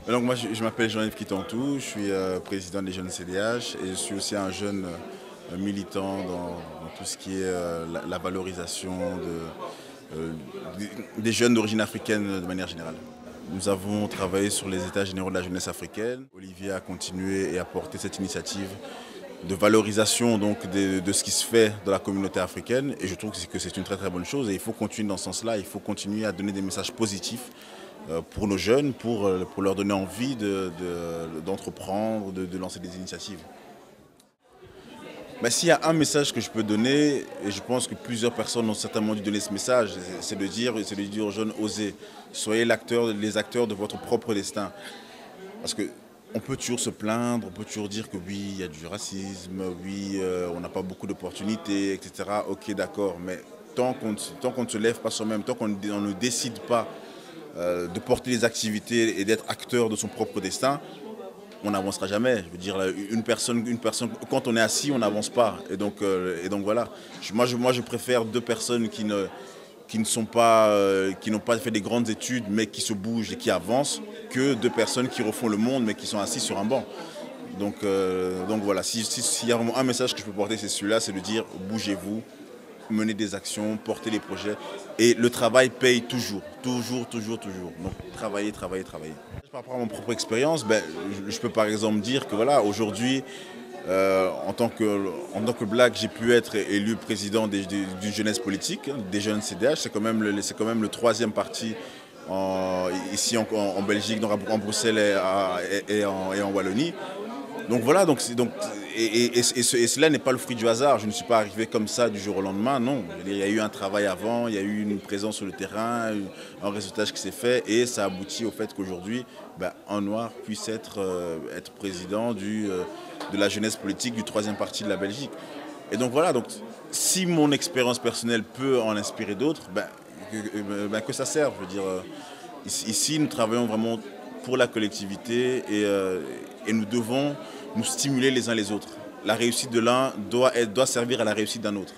Donc moi je m'appelle Jean-Yves Kitantou, je suis président des jeunes CDH et je suis aussi un jeune militant dans tout ce qui est la valorisation euh, des jeunes d'origine africaine de manière générale. Nous avons travaillé sur les états généraux de la jeunesse africaine. Olivier a continué et a porté cette initiative de valorisation donc de ce qui se fait dans la communauté africaine et je trouve que c'est une très très bonne chose et il faut continuer dans ce sens-là, il faut continuer à donner des messages positifs pour nos jeunes, pour leur donner envie d'entreprendre, de lancer des initiatives. Ben, s'il y a un message que je peux donner, et je pense que plusieurs personnes ont certainement dû donner ce message, c'est de dire aux jeunes, osez, soyez les acteurs de votre propre destin. Parce que on peut toujours se plaindre, on peut toujours dire que oui, il y a du racisme, oui, on n'a pas beaucoup d'opportunités, etc. Ok, d'accord, mais tant qu'on ne se lève pas soi-même, tant qu'on ne décide pas de porter des activités et d'être acteur de son propre destin, on n'avancera jamais. Je veux dire, quand on est assis, on n'avance pas. Et donc voilà. Moi, je préfère deux personnes qui ne sont pas, qui n'ont pas fait des grandes études, mais qui se bougent et qui avancent, que deux personnes qui refont le monde, mais qui sont assis sur un banc. Donc voilà, s'il y a vraiment un message que je peux porter, c'est celui-là, c'est de dire bougez-vous, menez des actions, portez les projets. Et le travail paye toujours, toujours, toujours, toujours. Donc travailler, travailler, travailler. Par rapport à mon propre expérience, ben, je peux par exemple dire que voilà, aujourd'hui, en tant que black, j'ai pu être élu président d'une jeunesse politique, hein, des jeunes CDH. C'est quand même le troisième parti ici en Belgique, en Bruxelles et en Wallonie. Donc voilà, et cela n'est pas le fruit du hasard. Je ne suis pas arrivé comme ça du jour au lendemain, non. Il y a eu un travail avant, il y a eu une présence sur le terrain, un réseautage qui s'est fait et ça aboutit au fait qu'aujourd'hui, ben, un noir puisse être président de la jeunesse politique du troisième parti de la Belgique. Et donc voilà, donc, si mon expérience personnelle peut en inspirer d'autres, que ça serve. Je veux dire, ici, nous travaillons vraiment pour la collectivité et nous devons nous stimuler les uns les autres. La réussite de l'un doit servir à la réussite d'un autre.